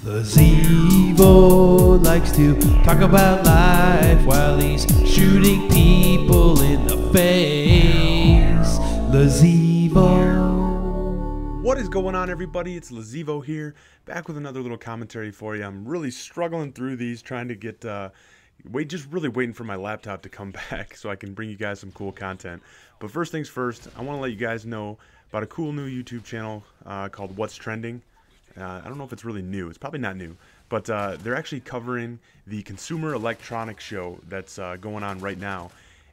The Zevo likes to talk about life while he's shooting people in the face. The Zevo. What is going on, everybody? It's Lazevo here, back with another little commentary for you. I'm really struggling through these, trying to get, just really waiting for my laptop to come back so I can bring you guys some cool content. But first things first, I want to let you guys know about a cool new YouTube channel called What's Trending. I don't know if it's really new. It's probably not new. But they're actually covering the Consumer Electronics Show that's going on right now.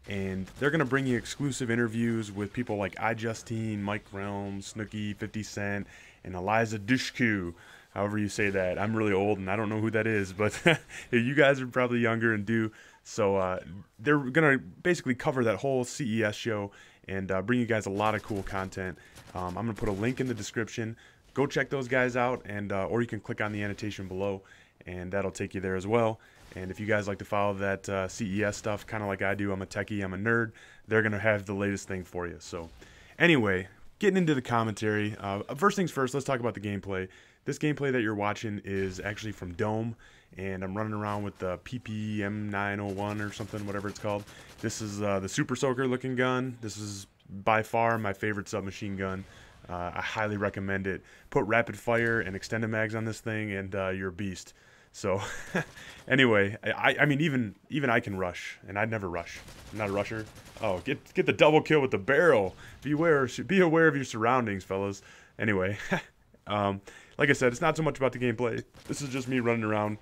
And they're going to bring you exclusive interviews with people like iJustine, Mike Realms, Snooki, 50 Cent, and Eliza Dushku. However you say that. I'm really old and I don't know who that is. But you guys are probably younger and do. So they're going to basically cover that whole CES show and bring you guys a lot of cool content. I'm going to put a link in the description. Go check those guys out, and or you can click on the annotation below, and that'll take you there as well. And if you guys like to follow that CES stuff, kind of like I do, I'm a techie, I'm a nerd, they're going to have the latest thing for you. So anyway, getting into the commentary, first things first, let's talk about the gameplay. This gameplay that you're watching is actually from Dome, and I'm running around with the PPM901 or something, whatever it's called. This is the Super Soaker looking gun. This is by far my favorite submachine gun. I highly recommend it. Put rapid fire and extended mags on this thing, and you're a beast. So, anyway, I mean, even I can rush, and I'd never rush. I'm not a rusher. Oh, get the double kill with the barrel. Be aware of your surroundings, fellas. Anyway, like I said, it's not so much about the gameplay. This is just me running around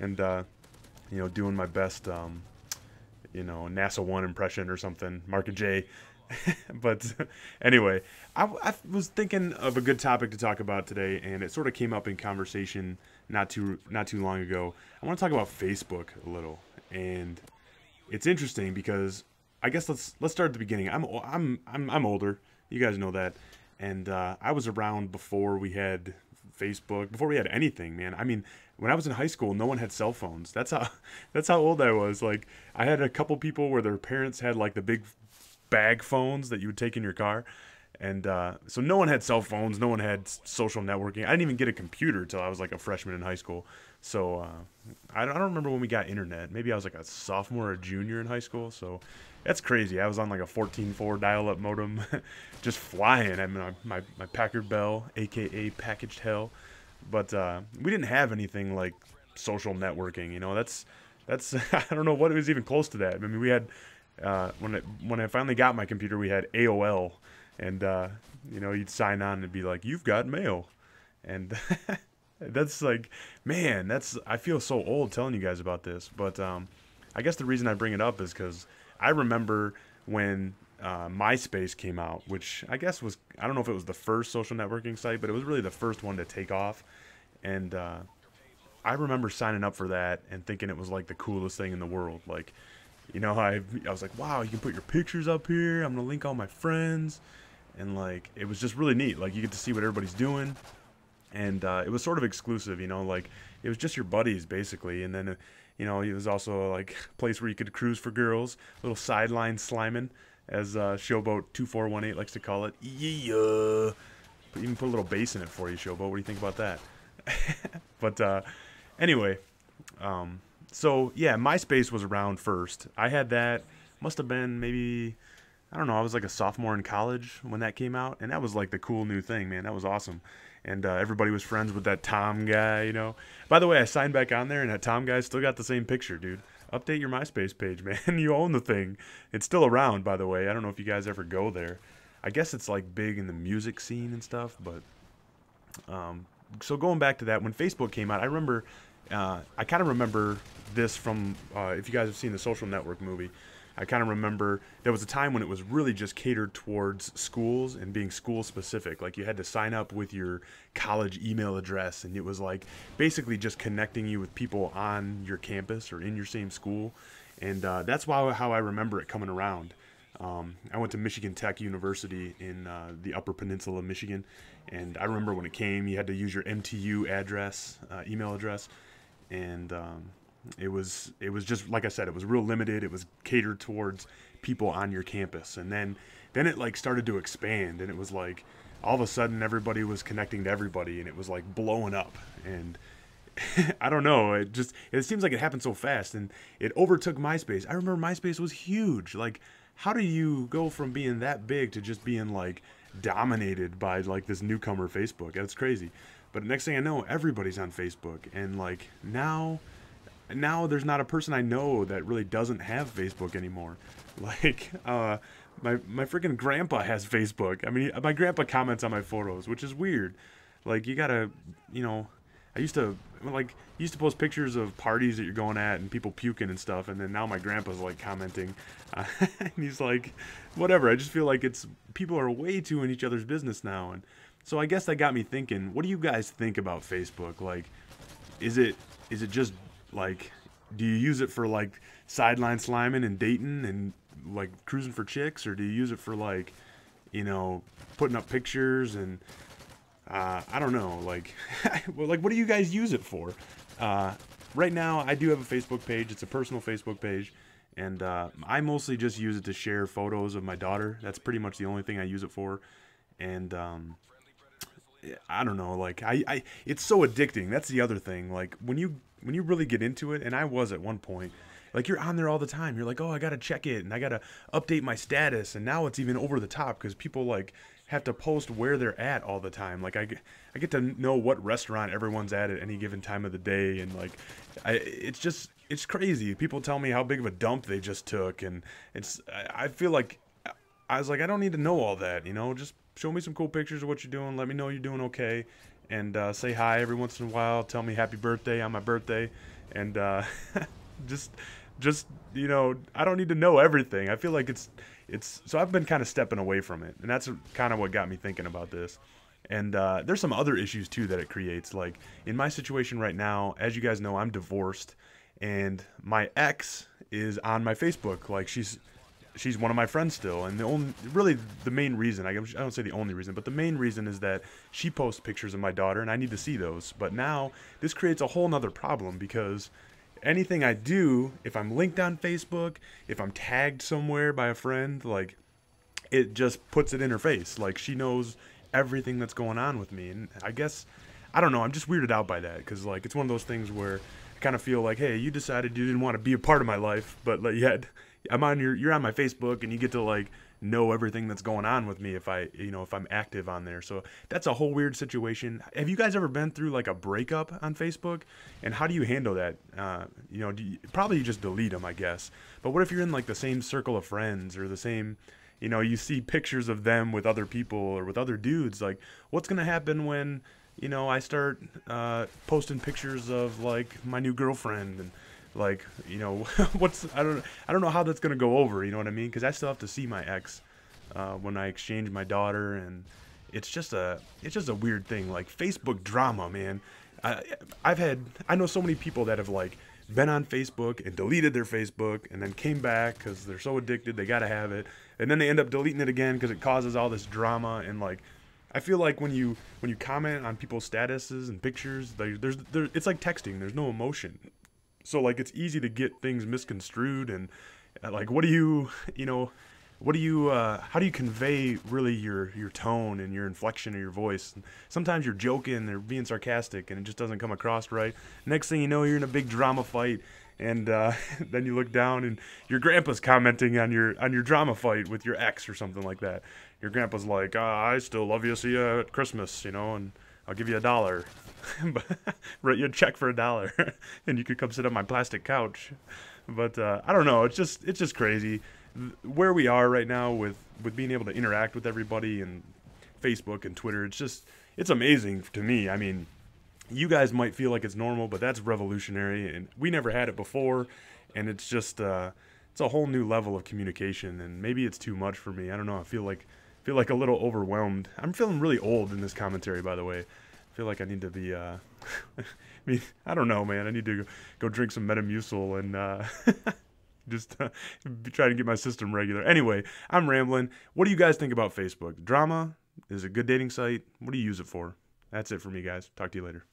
and you know, doing my best you know, NASA 1 impression or something. Mark J. But anyway, I was thinking of a good topic to talk about today, and it sort of came up in conversation not too long ago. I want to talk about Facebook a little, and it's interesting because I guess let's start at the beginning. I'm older, you guys know that, and I was around before we had Facebook, before we had anything, man. I mean, when I was in high school, no one had cell phones. That's how old I was. Like, I had a couple people where their parents had like the big bag phones that you would take in your car, and so no one had cell phones, no one had social networking. I didn't even get a computer till I was like a freshman in high school. So I don't remember when we got internet. Maybe I was like a sophomore or junior in high school. So that's crazy. I was on like a 14.4 dial-up modem, just flying. I mean, my Packard Bell, aka Packaged Hell. But we didn't have anything like social networking. You know, that's I don't know what it was even close to that. I mean, we had when I finally got my computer, we had AOL, and you know, you'd sign on and be like, "You've got mail," and that's like, man, I feel so old telling you guys about this, but I guess the reason I bring it up is because I remember when MySpace came out, which I guess was, I don't know if it was the first social networking site, but it was really the first one to take off, and I remember signing up for that and thinking it was like the coolest thing in the world. Like, you know, I was like, wow, you can put your pictures up here. I'm going to link all my friends. And, like, it was just really neat. Like, you get to see what everybody's doing. And it was sort of exclusive, you know. Like, it was just your buddies, basically. And then, you know, it was also, like, a place where you could cruise for girls. Little sideline Slimin, as Showboat 2418 likes to call it. Yeah. But even put a little bass in it for you, Showboat. What do you think about that? But anyway, so, yeah, MySpace was around first. I had that, must have been maybe, I don't know, I was like a sophomore in college when that came out, and that was like the cool new thing, man. That was awesome. And everybody was friends with that Tom guy, you know. By the way, I signed back on there, and that Tom guy still got the same picture, dude. Update your MySpace page, man. You own the thing. It's still around, by the way. I don't know if you guys ever go there. I guess it's like big in the music scene and stuff, but so going back to that, when Facebook came out, I remember, I kind of remember this from, if you guys have seen the Social Network movie, I kind of remember there was a time when it was really just catered towards schools and being school specific. Like, you had to sign up with your college email address, and it was like basically just connecting you with people on your campus or in your same school. And that's how I remember it coming around. I went to Michigan Tech University in the Upper Peninsula of Michigan, and I remember when it came, you had to use your MTU address, email address, and it was just, like I said, it was real limited. It was catered towards people on your campus, and then it like started to expand, and it was like all of a sudden everybody was connecting to everybody, and it was like blowing up. And I don't know. It seems like it happened so fast, and it overtook MySpace. I remember MySpace was huge. Like, how do you go from being that big to just being like dominated by like this newcomer Facebook? That's crazy. But next thing I know, everybody's on Facebook, and like now there's not a person I know that really doesn't have Facebook anymore. Like, my freaking grandpa has Facebook. I mean, my grandpa comments on my photos, which is weird. Like, you gotta, you know, I used to post pictures of parties that you're going at and people puking and stuff, and then now my grandpa's like commenting, and he's like, whatever. I just feel like people are way too in each other's business now, and so I guess that got me thinking. What do you guys think about Facebook? Like, is it just like, do you use it for like sideline sliming and dating and like cruising for chicks, or do you use it for like, you know, putting up pictures and I don't know, like, well, like, what do you guys use it for? Right now, I do have a Facebook page. It's a personal Facebook page, and I mostly just use it to share photos of my daughter. That's pretty much the only thing I use it for, and I don't know, like, it's so addicting. That's the other thing. Like, when you really get into it, and I was at one point, like, you're on there all the time. You're like, oh, I gotta check it, and I gotta update my status, and now it's even over the top because people like have to post where they're at all the time. Like, I get to know what restaurant everyone's at any given time of the day, and like, it's crazy. People tell me how big of a dump they just took, and I feel like I was like, I don't need to know all that, you know. Just show me some cool pictures of what you're doing. Let me know you're doing okay, and say hi every once in a while. Tell me happy birthday on my birthday, and just you know, I don't need to know everything. I feel like it's so I've been kind of stepping away from it, and that's kind of what got me thinking about this. And there's some other issues too that it creates. Like, in my situation right now, as you guys know, I'm divorced, and my ex is on my Facebook. Like, she's one of my friends still, and the main reason, I don't say the only reason, but the main reason is that she posts pictures of my daughter, and I need to see those. But now this creates a whole nother problem, because anything I do, if I'm linked on Facebook, if I'm tagged somewhere by a friend, like, it just puts it in her face. Like, she knows everything that's going on with me. And I guess, I don't know, I'm just weirded out by that, because like, it's one of those things where I kind of feel like, hey, you decided you didn't want to be a part of my life, but like, yet you're on my Facebook, and you get to like know everything that's going on with me if I'm active on there. So that's a whole weird situation. Have you guys ever been through like a breakup on Facebook, and how do you handle that? You know, probably you just delete them, I guess. But what if you're in like the same circle of friends, or the same, you know, you see pictures of them with other people or with other dudes? Like, what's gonna happen when, you know, I start posting pictures of like my new girlfriend, and like, you know, I don't know how that's gonna go over. You know what I mean? Because I still have to see my ex when I exchange my daughter, and it's just a weird thing. Like, Facebook drama, man. I know so many people that have like been on Facebook and deleted their Facebook, and then came back because they're so addicted they gotta have it, and then they end up deleting it again because it causes all this drama. And like, I feel like when you comment on people's statuses and pictures, it's like texting. There's no emotion. So like, it's easy to get things misconstrued, and like, how do you convey really your tone and your inflection of your voice? And sometimes you're joking or being sarcastic, and it just doesn't come across right. Next thing you know, you're in a big drama fight, and then you look down, and your grandpa's commenting on your drama fight with your ex or something like that. Your grandpa's like, I still love you, see you at Christmas, you know, and I'll give you $1. Write you a check for $1, and you could come sit on my plastic couch. But I don't know. It's just crazy where we are right now with being able to interact with everybody, and Facebook and Twitter. It's amazing to me. I mean, you guys might feel like it's normal, but that's revolutionary, and we never had it before. And it's just it's a whole new level of communication, and maybe it's too much for me. I don't know. I feel like a little overwhelmed. I'm feeling really old in this commentary, by the way. I feel like I need to be I mean, I don't know, man. I need to go drink some Metamucil and just try to get my system regular. Anyway, I'm rambling. What do you guys think about Facebook? Drama? Is it a good dating site? What do you use it for? That's it for me, guys. Talk to you later.